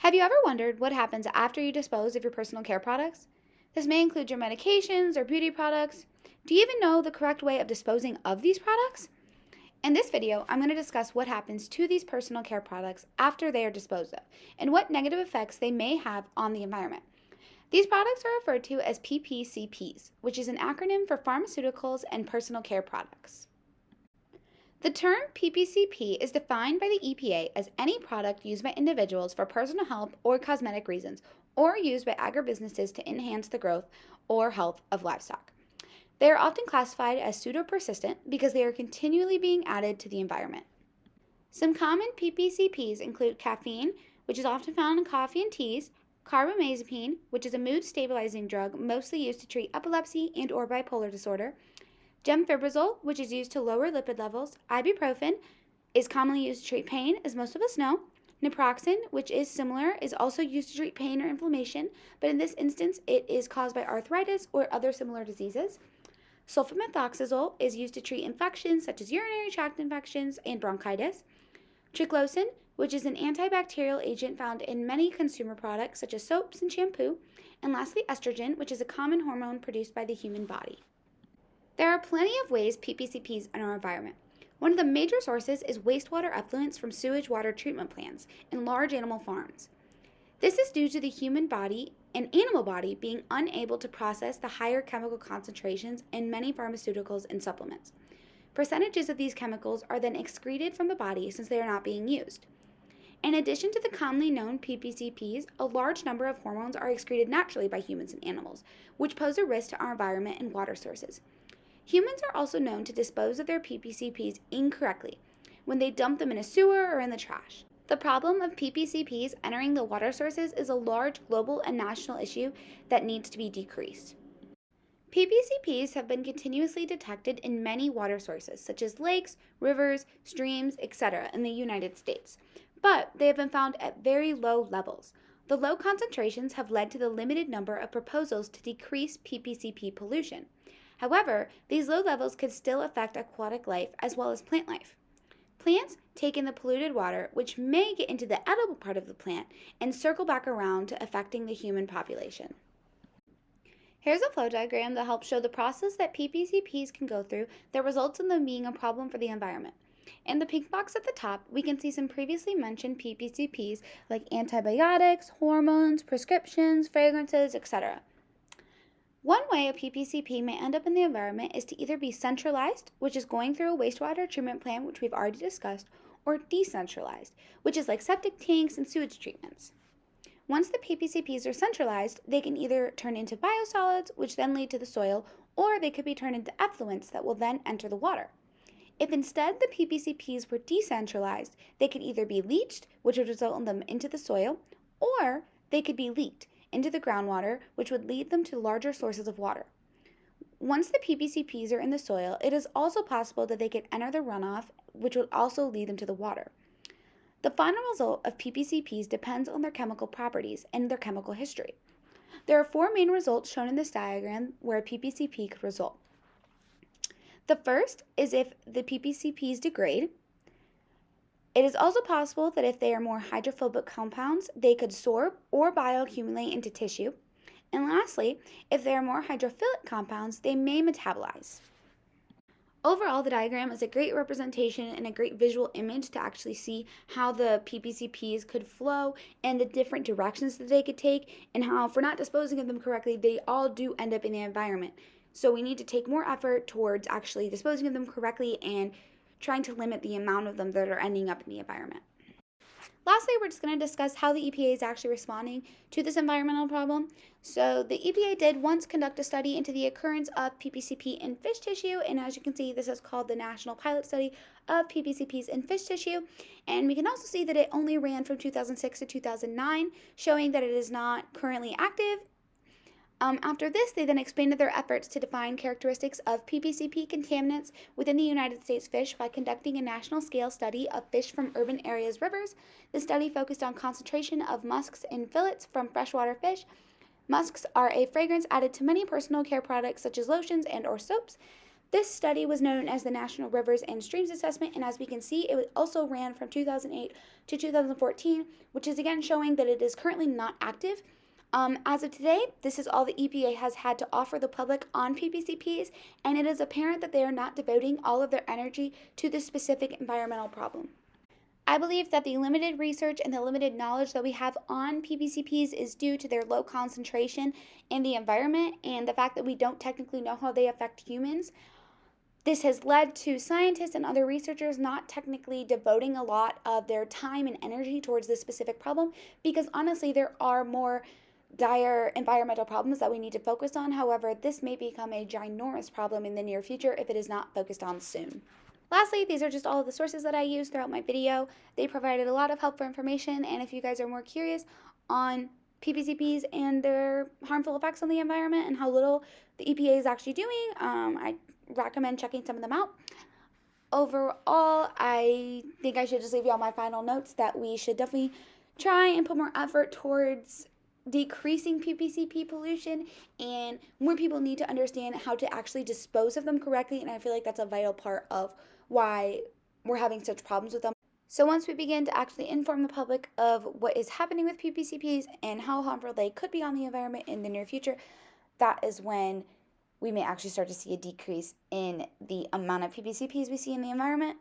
Have you ever wondered what happens after you dispose of your personal care products? This may include your medications or beauty products. Do you even know the correct way of disposing of these products? In this video, I'm going to discuss what happens to these personal care products after they are disposed of and what negative effects they may have on the environment. These products are referred to as PPCPs, which is an acronym for pharmaceuticals and personal care products. The term PPCP is defined by the EPA as any product used by individuals for personal health or cosmetic reasons, or used by agribusinesses to enhance the growth or health of livestock. They are often classified as pseudo-persistent because they are continually being added to the environment. Some common PPCPs include caffeine, which is often found in coffee and teas, carbamazepine, which is a mood-stabilizing drug mostly used to treat epilepsy and/or bipolar disorder, gemfibrozole, which is used to lower lipid levels. Ibuprofen is commonly used to treat pain, as most of us know. Naproxen, which is similar, is also used to treat pain or inflammation, but in this instance, it is caused by arthritis or other similar diseases. Sulfamethoxazole is used to treat infections such as urinary tract infections and bronchitis. Triclosan, which is an antibacterial agent found in many consumer products such as soaps and shampoo. And lastly, estrogen, which is a common hormone produced by the human body. There are plenty of ways PPCPs enter our environment. One of the major sources is wastewater effluents from sewage water treatment plants and large animal farms. This is due to the human body and animal body being unable to process the higher chemical concentrations in many pharmaceuticals and supplements. Percentages of these chemicals are then excreted from the body since they are not being used. In addition to the commonly known PPCPs, a large number of hormones are excreted naturally by humans and animals, which pose a risk to our environment and water sources. Humans are also known to dispose of their PPCPs incorrectly when they dump them in a sewer or in the trash. The problem of PPCPs entering the water sources is a large global and national issue that needs to be decreased. PPCPs have been continuously detected in many water sources, such as lakes, rivers, streams, etc. in the United States, but they have been found at very low levels. The low concentrations have led to the limited number of proposals to decrease PPCP pollution. However, these low levels could still affect aquatic life as well as plant life. Plants take in the polluted water, which may get into the edible part of the plant and circle back around to affecting the human population. Here's a flow diagram that helps show the process that PPCPs can go through that results in them being a problem for the environment. In the pink box at the top, we can see some previously mentioned PPCPs like antibiotics, hormones, prescriptions, fragrances, etc. One way a PPCP may end up in the environment is to either be centralized, which is going through a wastewater treatment plant, which we've already discussed, or decentralized, which is like septic tanks and sewage treatments. Once the PPCPs are centralized, they can either turn into biosolids, which then lead to the soil, or they could be turned into effluents that will then enter the water. If instead the PPCPs were decentralized, they could either be leached, which would result in them into the soil, or they could be leaked into the groundwater, which would lead them to larger sources of water. Once the PPCPs are in the soil, it is also possible that they could enter the runoff, which would also lead them to the water. The final result of PPCPs depends on their chemical properties and their chemical history. There are four main results shown in this diagram where a PPCP could result. The first is if the PPCPs degrade. It is also possible that if they are more hydrophobic compounds, they could sorb or bioaccumulate into tissue. And lastly, if they are more hydrophilic compounds, they may metabolize. Overall, the diagram is a great representation and a great visual image to actually see how the PPCPs could flow and the different directions that they could take, and how if we're not disposing of them correctly, they all do end up in the environment. So we need to take more effort towards actually disposing of them correctly and trying to limit the amount of them that are ending up in the environment. Lastly, we're just going to discuss how the EPA is actually responding to this environmental problem. So the EPA did once conduct a study into the occurrence of PPCP in fish tissue, and as you can see, this is called the National Pilot Study of PPCPs in Fish Tissue, and we can also see that it only ran from 2006 to 2009, showing that it is not currently active. After this, they then expanded their efforts to define characteristics of PPCP contaminants within the United States fish by conducting a national scale study of fish from urban areas' rivers. The study focused on concentration of musks in fillets from freshwater fish. Musks are a fragrance added to many personal care products such as lotions and or soaps. This study was known as the National Rivers and Streams Assessment, and as we can see, it also ran from 2008 to 2014, which is again showing that it is currently not active. As of today, this is all the EPA has had to offer the public on PPCPs, and it is apparent that they are not devoting all of their energy to this specific environmental problem. I believe that the limited research and the limited knowledge that we have on PPCPs is due to their low concentration in the environment and the fact that we don't technically know how they affect humans. This has led to scientists and other researchers not technically devoting a lot of their time and energy towards this specific problem because honestly, there are more dire environmental problems that we need to focus on. However, this may become a ginormous problem in the near future if it is not focused on soon. Lastly, these are just all of the sources that I used throughout my video. They provided a lot of helpful information, and if you guys are more curious on PPCPs and their harmful effects on the environment and how little the EPA is actually doing, I recommend checking some of them out. Overall, I think I should just leave you all my final notes that we should definitely try and put more effort towards decreasing PPCP pollution, and more people need to understand how to actually dispose of them correctly, and I feel like that's a vital part of why we're having such problems with them. So once we begin to actually inform the public of what is happening with PPCPs and how harmful they could be on the environment in the near future, that is when we may actually start to see a decrease in the amount of PPCPs we see in the environment.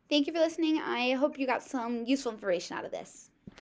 Thank you for listening. I hope you got some useful information out of this.